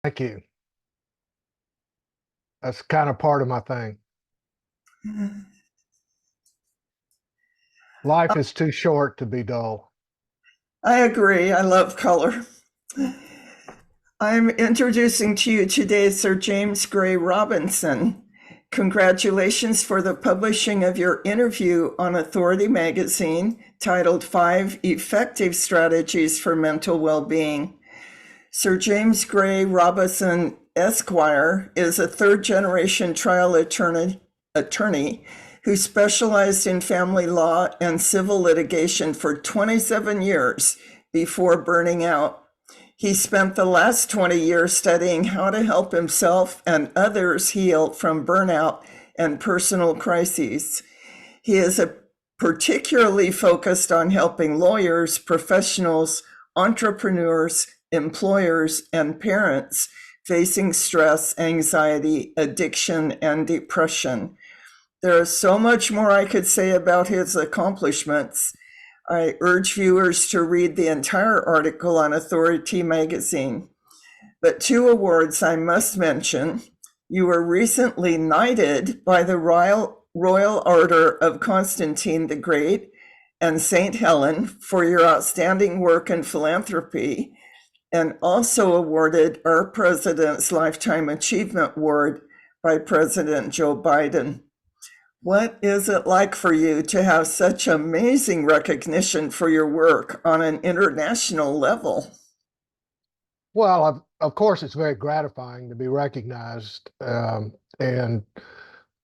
Thank you. That's kind of part of my thing. Life is too short to be dull. I agree. I love color. I'm introducing to you today Sir James Gray Robinson. Congratulations for the publishing of your interview on Authority Magazine titled Five Effective Strategies for Mental Well-Being. Sir James Gray Robinson Esquire is a third-generation trial attorney who specialized in family law and civil litigation for 27 years before burning out. He spent the last 20 years studying how to help himself and others heal from burnout and personal crises. He is particularly focused on helping lawyers, professionals, entrepreneurs, employers, and parents facing stress, anxiety, addiction, and depression. There is so much more I could say about his accomplishments. I urge viewers to read the entire article on Authority Magazine. But two awards I must mention. You were recently knighted by the Royal Order of Constantine the Great and St. Helen for your outstanding work in philanthropy, and also awarded our President's Lifetime Achievement Award by President Joe Biden. What is it like for you to have such amazing recognition for your work on an international level? Well, of course, it's very gratifying to be recognized and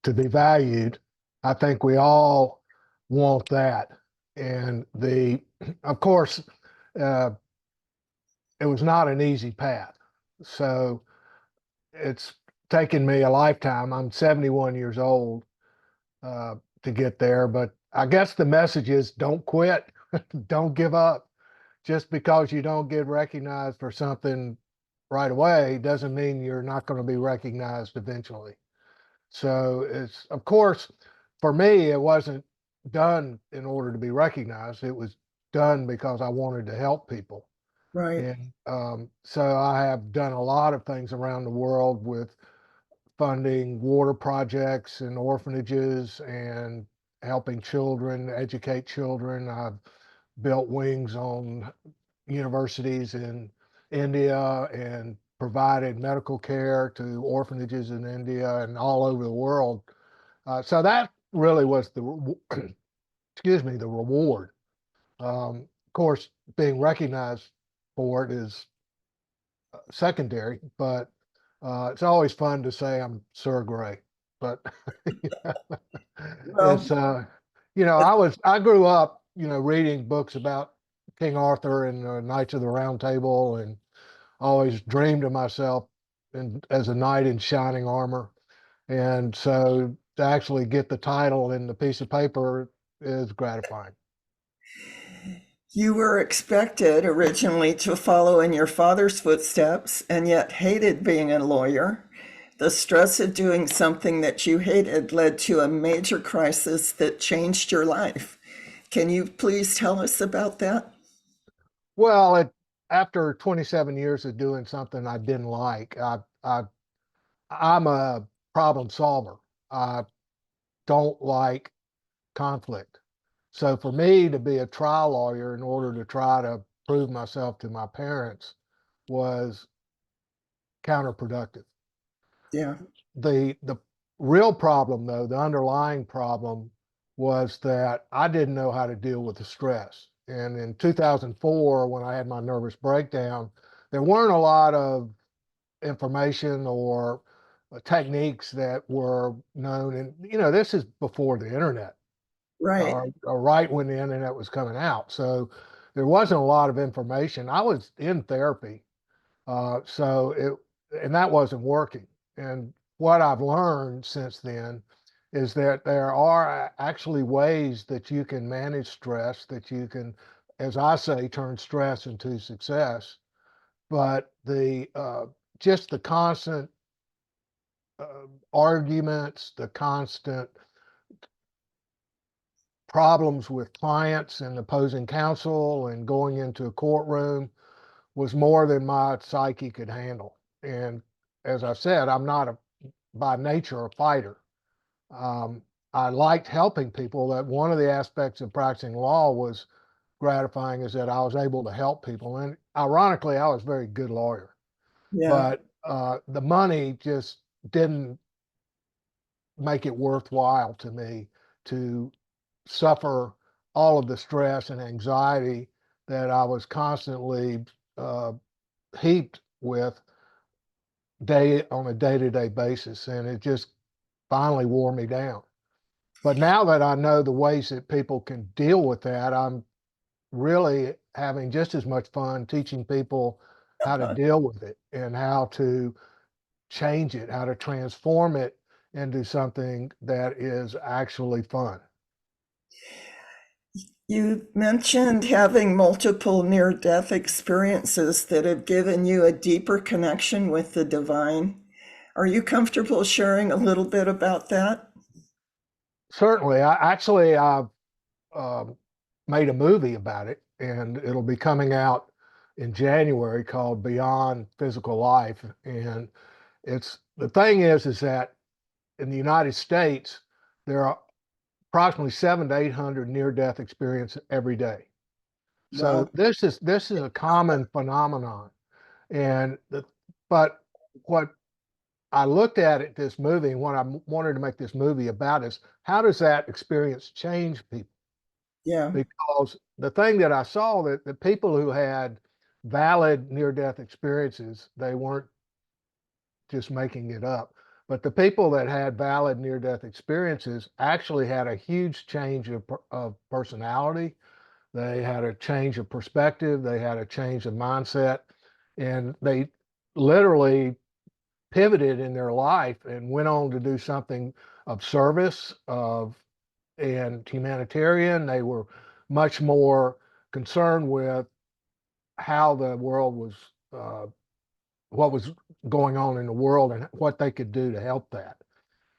to be valued. I think we all want that. And of course, uh, it was not an easy path. So it's taken me a lifetime. I'm 71 years old to get there, but I guess the message is don't quit, don't give up. Just because you don't get recognized for something right away doesn't mean you're not going to be recognized eventually. So it's, of course, for me, it wasn't done in order to be recognized. It was done because I wanted to help people. Right. And so I have done a lot of things around the world with funding water projects and orphanages and helping children, educate children. I've built wings on universities in India and provided medical care to orphanages in India and all over the world. So that really was the, excuse me, the reward. Of course, being recognized for it is secondary, but it's always fun to say I'm Sir Gray. But Well, it's I grew up reading books about King Arthur and Knights of the Round Table, and always dreamed of myself as a knight in shining armor. And so to actually get the title in the piece of paper is gratifying. you were expected originally to follow in your father's footsteps and yet hated being a lawyer. The stress of doing something that you hated led to a major crisis that changed your life. Can you please tell us about that? Well, after 27 years of doing something I didn't like, I'm a problem solver. I don't like conflict. So for me to be a trial lawyer in order to try to prove myself to my parents was counterproductive. Yeah. The real problem though, the underlying problem was that I didn't know how to deal with the stress. And in 2004, when I had my nervous breakdown, there weren't a lot of information or techniques that were known. And, this is before the internet, Right. or right when the internet was coming out. So there wasn't a lot of information. I was in therapy. And that wasn't working. And what I've learned since then is that there are actually ways that you can manage stress, that you can, as I say, turn stress into success. But just the constant arguments, the constant problems with clients and opposing counsel and going into a courtroom was more than my psyche could handle. And as I said, I'm not by nature a fighter. Um, I liked helping people. That one of the aspects of practicing law was gratifying, is that I was able to help people. And ironically, I was a very good lawyer, Yeah. but the money just didn't make it worthwhile to me to suffer all of the stress and anxiety that I was constantly uh, heaped with on a day-to-day basis, and it just finally wore me down. But now that I know the ways that people can deal with that, I'm really having just as much fun teaching people how to deal with it and how to change it, how to transform it into something that is actually fun. You mentioned having multiple near death experiences that have given you a deeper connection with the divine. Are you comfortable sharing a little bit about that? Certainly, I've um, made a movie about it, and it'll be coming out in January, called Beyond Physical Life. And it's the thing is that in the United States, there are approximately 700 to 800 near-death experiences every day. So Wow. this is a common phenomenon. And but what I looked at it, this movie, and what I wanted to make this movie about is, how does that experience change people? Yeah. Because the thing that I saw, that the people who had valid near-death experiences, they weren't just making it up. But the people that had valid near-death experiences actually had a huge change of personality. They had a change of perspective. They had a change of mindset, and they literally pivoted in their life and went on to do something of service and humanitarian. They were much more concerned with how the world was, uh, what was going on in the world, and what they could do to help that.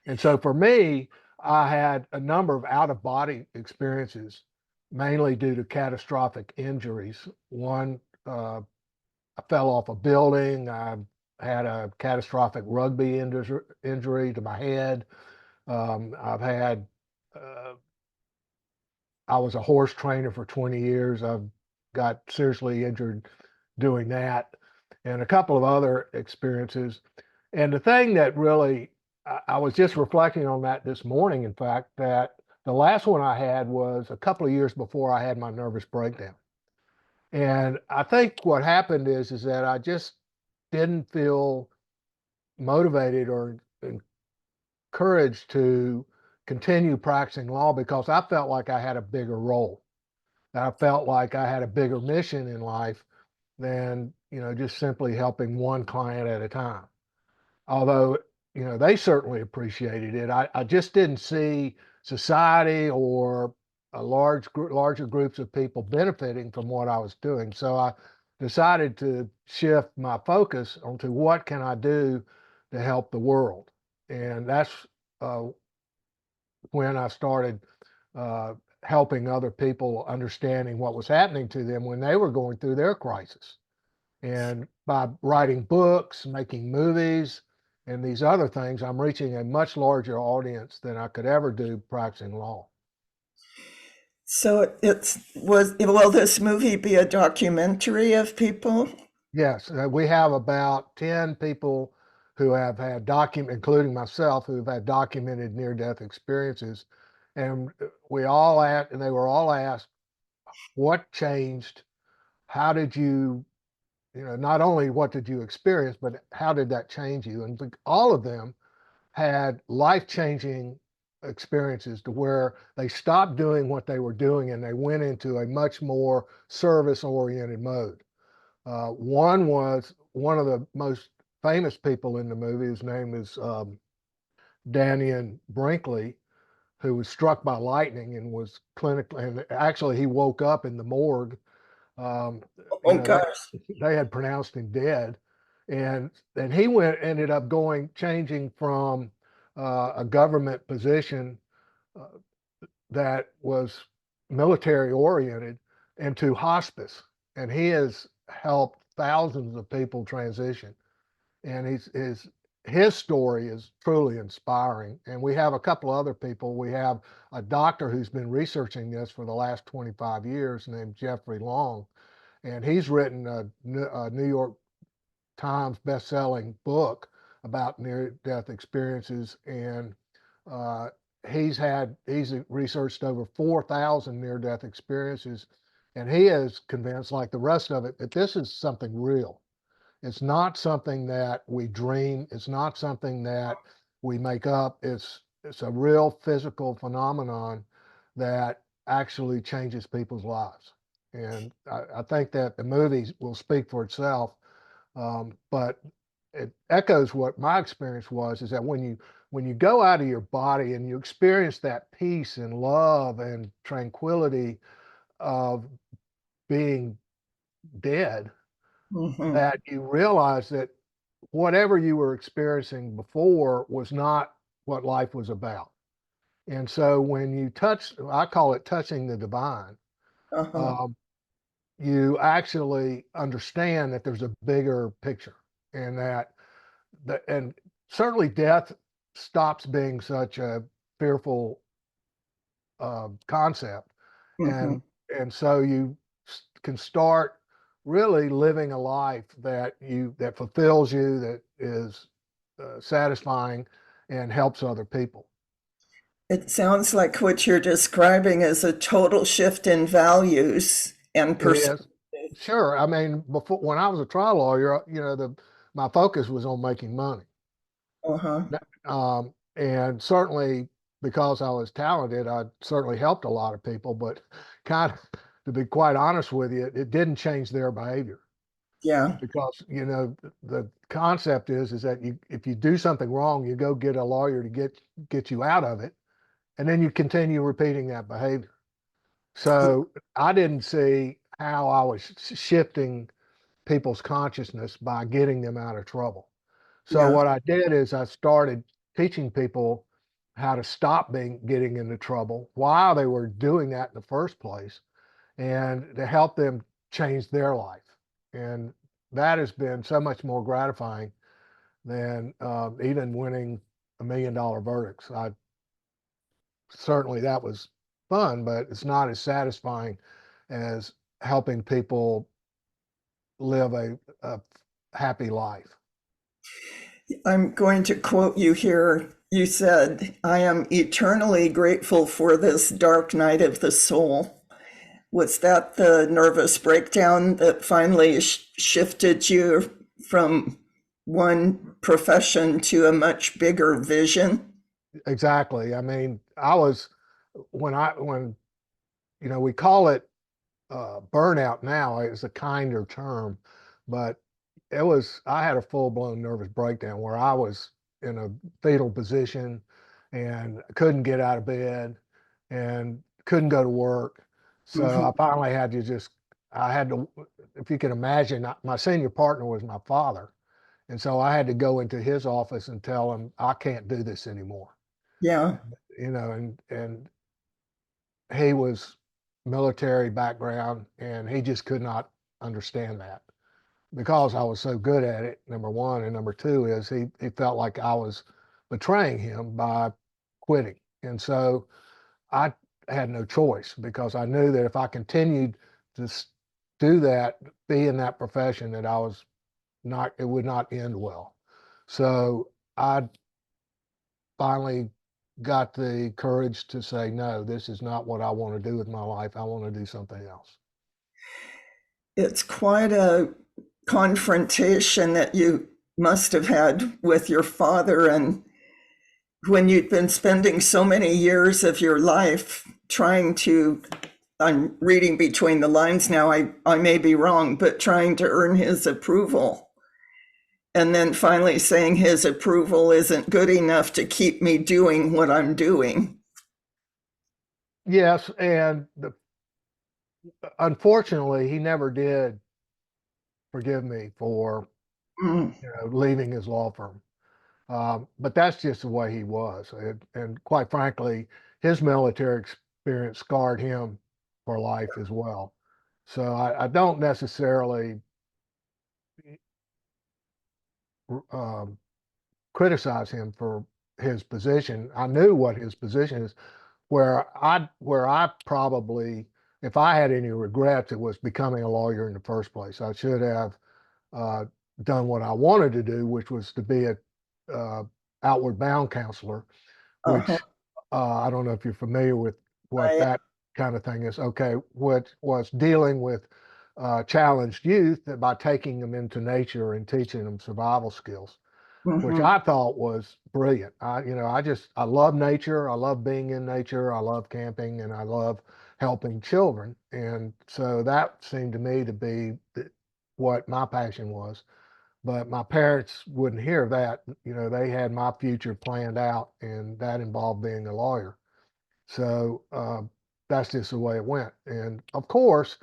And so for me, I had a number of out of body experiences, mainly due to catastrophic injuries. One, I fell off a building. I had a catastrophic rugby injury to my head. I've had, uh, I was a horse trainer for 20 years. I've got seriously injured doing that, and a couple of other experiences. And the thing that really, I was just reflecting on that this morning, in fact, that the last one I had was a couple of years before I had my nervous breakdown. And I think what happened is that I just didn't feel motivated or encouraged to continue practicing law, because I felt like I had a bigger role. I felt like I had a bigger mission in life than, just simply helping one client at a time. Although, they certainly appreciated it. I just didn't see society or larger groups of people benefiting from what I was doing. So I decided to shift my focus onto what can I do to help the world. And that's uh, when I started uh, helping other people, understanding what was happening to them when they were going through their crisis. And by writing books, making movies, and these other things, I'm reaching a much larger audience than I could ever do practicing law. So will this movie be a documentary of people? Yes, we have about 10 people who have had including myself, who've had documented near-death experiences. And they were all asked, what changed? How did you, not only what did you experience, but how did that change you? And all of them had life-changing experiences, to where they stopped doing what they were doing and they went into a much more service-oriented mode. One was one of the most famous people in the movie. His name is Daniel Brinkley, who was struck by lightning and was clinically, and actually he woke up in the morgue. Um, you Oh know, gosh. they had pronounced him dead, and he ended up changing from a government position uh, that was military oriented into hospice, and he has helped thousands of people transition. and his story is truly inspiring. And we have a couple of other people. We have a doctor who's been researching this for the last 25 years named Jeffrey Long, and he's written a New York Times best-selling book about near-death experiences, and uh, he's researched over 4,000 near-death experiences, and he is convinced, like the rest of it, that this is something real. It's not something that we dream. It's not something that we make up. It's a real physical phenomenon that actually changes people's lives. And I think that the movie will speak for itself. But it echoes what my experience was, is that when you go out of your body and you experience that peace and love and tranquility of being dead, Mhm. that you realize that whatever you were experiencing before was not what life was about. And so when you touch, I call it touching the divine, Uh-huh. um, you actually understand that there's a bigger picture, and and certainly death stops being such a fearful concept, and Mhm. so you can start really living a life that fulfills you, that is satisfying, and helps other people. It sounds like what you're describing is a total shift in values and It perspective. is. Sure. I mean, before, when I was a trial lawyer, my focus was on making money. Uh-huh. And certainly because I was talented, I certainly helped a lot of people, but kind of, to be quite honest with you, it didn't change their behavior, Yeah. because, the concept is that if you do something wrong, you go get a lawyer to get you out of it, and then you continue repeating that behavior. So I didn't see how I was shifting people's consciousness by getting them out of trouble. So Yeah. what I did is I started teaching people how to stop getting into trouble while they were doing that in the first place, and to help them change their life. And that has been so much more gratifying than even winning $1 million verdicts. I certainly, that was fun, but it's not as satisfying as helping people live a happy life. I'm going to quote you here. You said, "I am eternally grateful for this dark night of the soul." Was that the nervous breakdown that finally shifted you from one profession to a much bigger vision? Exactly. I mean, I was when we call it burnout now. It's a kinder term, but I had a full blown nervous breakdown where I was in a fetal position and couldn't get out of bed and couldn't go to work. So Mhm. I finally had to I had to, if you can imagine, my senior partner was my father. And so I had to go into his office and tell him, I can't do this anymore. Yeah. And he was military background, and he just could not understand that, because I was so good at it, number one. And number two is he felt like I was betraying him by quitting. And so I had no choice, because I knew that if I continued to do that, be in that profession, that it would not end well. So I finally got the courage to say, no, this is not what I want to do with my life. I want to do something else. It's quite a confrontation that you must have had with your father, and when you'd been spending so many years of your life trying to, I'm reading between the lines now, I may be wrong, but trying to earn his approval. And then finally saying his approval isn't good enough to keep me doing what I'm doing. Yes, and unfortunately, he never did forgive me for Mm, leaving his law firm. But that's just the way he was. And quite frankly, his military experience scarred him for life as well. So I don't necessarily criticize him for his position. I knew what his position is. Where I probably, if I had any regrets, it was becoming a lawyer in the first place. I should have uh, done what I wanted to do, which was to be a outward bound counselor, Uh-huh. which I don't know if you're familiar with what I, that kind of thing is. Okay, what was dealing with challenged youth that by taking them into nature and teaching them survival skills, which mhm. I thought was brilliant. I love nature. I love being in nature. I love camping, and I love helping children. And so that seemed to me to be what my passion was. But my parents wouldn't hear that. They had my future planned out, and that involved being a lawyer. So that's just the way it went. And of course,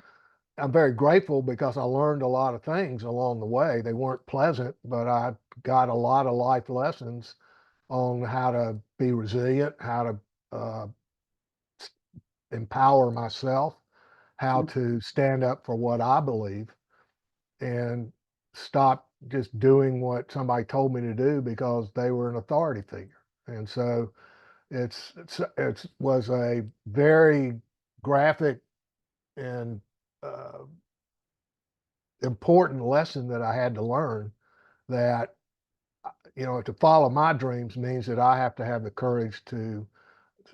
I'm very grateful because I learned a lot of things along the way. They weren't pleasant, but I got a lot of life lessons on how to be resilient, how to uh, empower myself, how to stand up for what I believe, and stop just doing what somebody told me to do because they were an authority figure. And so it's was a very graphic and uh, important lesson that I had to learn that to follow my dreams means that I have to have the courage to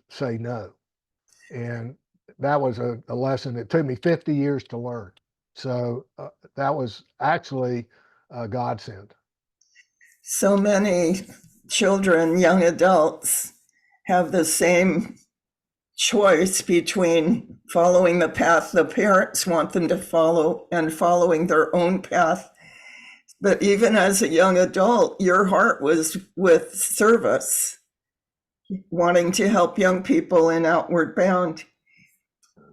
say no. And that was a lesson that took me 50 years to learn. So that was actually a godsend. So many children, young adults have the same choice between following the path the parents want them to follow and following their own path. But even as a young adult, your heart was with service, wanting to help young people in Outward Bound.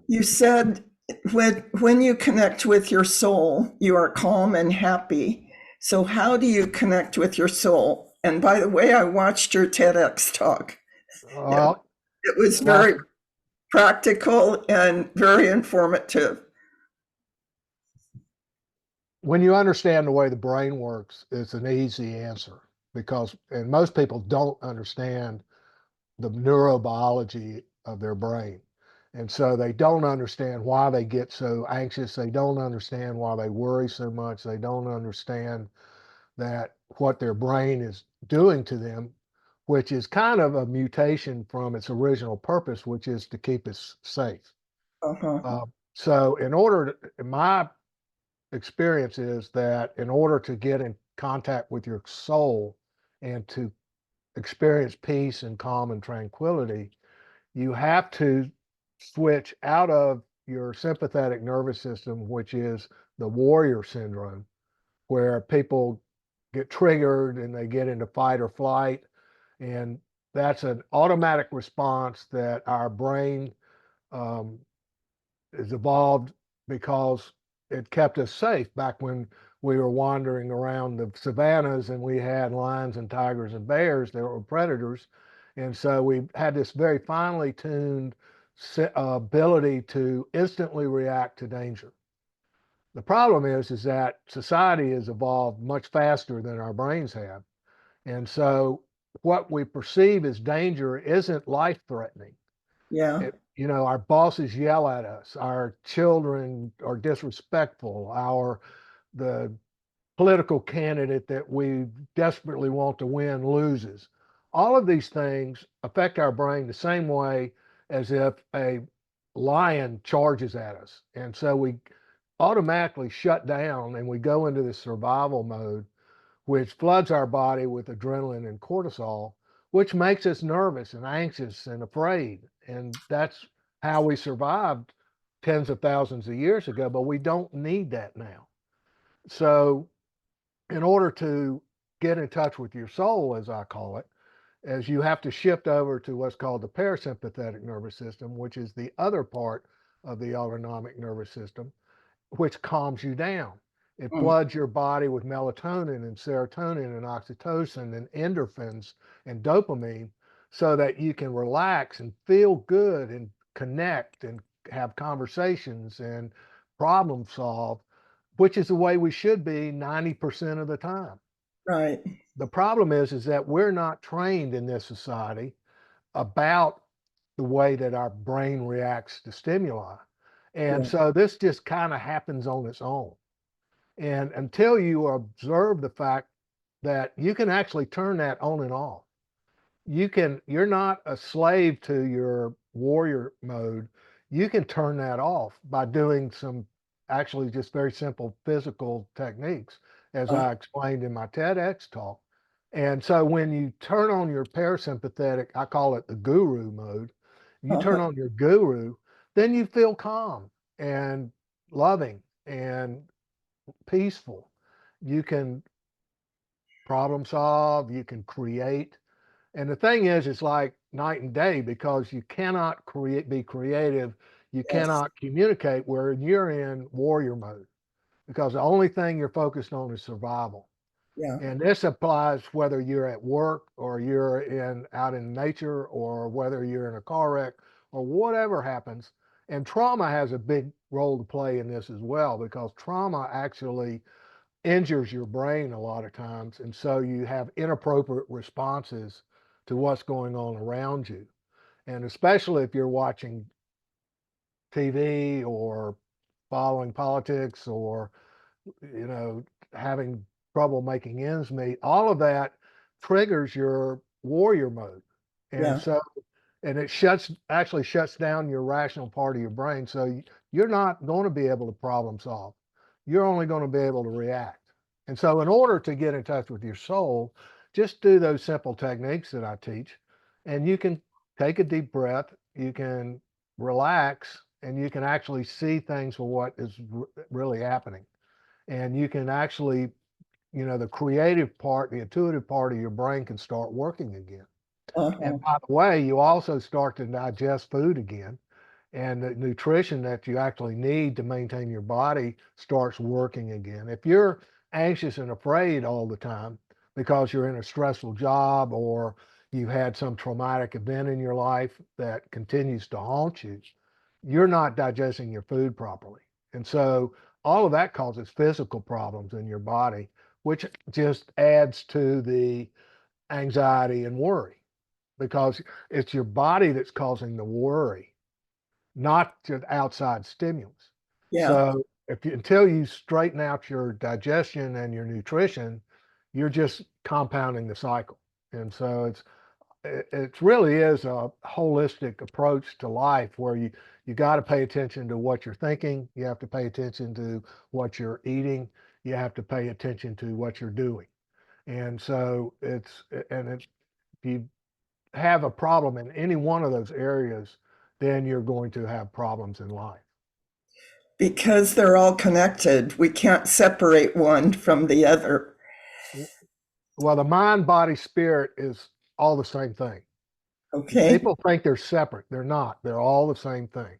You said when you connect with your soul, you are calm and happy. So, how do you connect with your soul? And by the way, I watched your TEDx talk. It, Well, it was that's very practical and very informative. when you understand the way the brain works, it's an easy answer and most people don't understand the neurobiology of their brain. And so they don't understand why they get so anxious. They don't understand why they worry so much. They don't understand that what their brain is doing to them, which is kind of a mutation from its original purpose, which is to keep us safe. Uh-huh. Uh, my experience is that in order to get in contact with your soul and to experience peace and calm and tranquility, you have to switch out of your sympathetic nervous system, which is the warrior syndrome, where people get triggered and they get into fight or flight. And that's an automatic response that our brain um, is evolved because it kept us safe back when we were wandering around the savannas and we had lions and tigers and bears that were predators. And so we had this very finely tuned ability to instantly react to danger. The problem is that society has evolved much faster than our brains have. And so what we perceive as danger isn't life threatening. Yeah. Our bosses yell at us, our children are disrespectful, the political candidate that we desperately want to win loses. All of these things affect our brain the same way as if a lion charges at us. And so we automatically shut down and we go into this survival mode, which floods our body with adrenaline and cortisol, which makes us nervous and anxious and afraid. And that's how we survived tens of thousands of years ago, but we don't need that now. So, in order to get in touch with your soul, as I call it, as you have to shift over to what's called the parasympathetic nervous system, which is the other part of the autonomic nervous system, which calms you down. It Mm. floods your body with melatonin and serotonin and oxytocin and endorphins and dopamine so that you can relax and feel good and connect and have conversations and problem solve, which is the way we should be 90% of the time. Right. The problem is that we're not trained in this society about the way that our brain reacts to stimuli. And Yeah. so this just kind of happens on its own. And until you observe the fact that you can actually turn that on and off, you're not a slave to your warrior mode. You can turn that off by doing some actually just very simple physical techniques, as Uh, I explained in my TEDx talk. And so when you turn on your parasympathetic, I call it the guru mode, you turn uh, on your guru, then you feel calm and loving and peaceful. You can problem solve, you can create. And the thing is, it's like night and day because you cannot be creative. You yes. cannot communicate where you're in warrior mode because the only thing you're focused on is survival. Yeah. And this applies whether you're at work or you're out in nature or whether you're in a car wreck or whatever happens. And trauma has a big role to play in this as well because trauma actually injures your brain a lot of times. And so you have inappropriate responses to what's going on around you. And especially if you're watching TV or following politics or, you know, having trouble making ends meet, all of that triggers your warrior mode. And Yeah. so, and it actually shuts down your rational part of your brain. So you're not going to be able to problem solve. You're only going to be able to react. And so, in order to get in touch with your soul, just do those simple techniques that I teach. And you can take a deep breath, you can relax, and you can actually see things for what is really happening. And you can actually, the creative part, the intuitive part of your brain can start working again. Uh-huh. And by the way, you also start to digest food again, and the nutrition that you actually need to maintain your body starts working again. If you're anxious and afraid all the time because you're in a stressful job or you've had some traumatic event in your life that continues to haunt you, you're not digesting your food properly. And so all of that causes physical problems in your body, which just adds to the anxiety and worry because it's your body that's causing the worry, not just outside stimulus. Yeah. So until you straighten out your digestion and your nutrition, you're just compounding the cycle. And so it really is a holistic approach to life where you got to pay attention to what you're thinking, you have to pay attention to what you're eating, you have to pay attention to what you're doing. And so if you have a problem in any one of those areas, then you're going to have problems in life. Because they're all connected, we can't separate one from the other. Well, the mind, body, spirit is all the same thing. Okay. People think they're separate. They're not. They're all the same thing.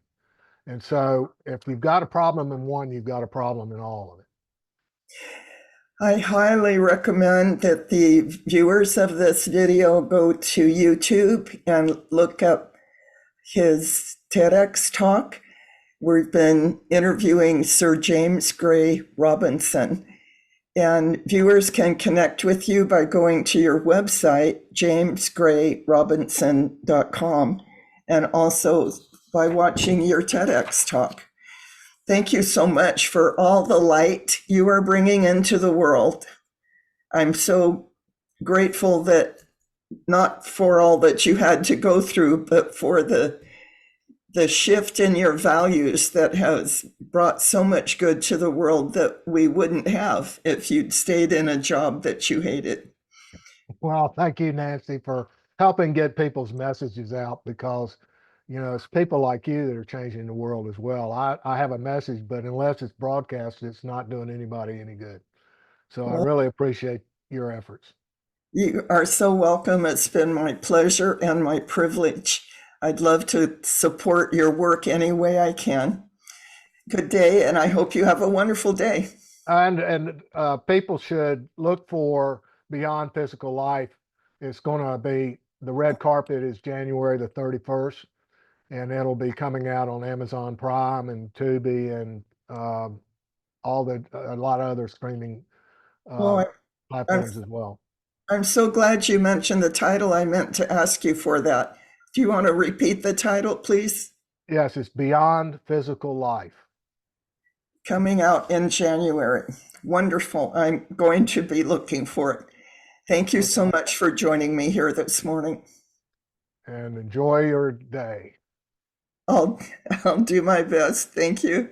And so if you've got a problem in one, you've got a problem in all of it. I highly recommend that the viewers of this video go to YouTube and look up his TEDx talk. We've been interviewing Sir James Gray Robinson, and viewers can connect with you by going to your website, jamesgrayrobinson.com, and also by watching your TEDx talk. Thank you so much for all the light you are bringing into the world. I'm so grateful that not for all that you had to go through, but for the shift in your values that has brought so much good to the world that we wouldn't have if you'd stayed in a job that you hated. Well, thank you, Nancy, for helping get people's messages out because, it's people like you that are changing the world as well. I have a message, but unless it's broadcast, it's not doing anybody any good. So I Well, really appreciate your efforts. you are so welcome. It's been my pleasure and my privilege. I'd love to support your work any way I can. Good day, and I hope you have a wonderful day. And people should look for Beyond Physical Life. It's going to be the red carpet is January the 31st, and it'll be coming out on Amazon Prime and Tubi and a lot of other streaming Well, uh, platforms as well. I'm so glad you mentioned the title. I meant to ask you for that. Do you want to repeat the title, please? Yes, it's Beyond Physical Life. Coming out in January. Wonderful. I'm going to be looking for it. Thank you so much for joining me here this morning. And enjoy your day. I'll do my best. Thank you.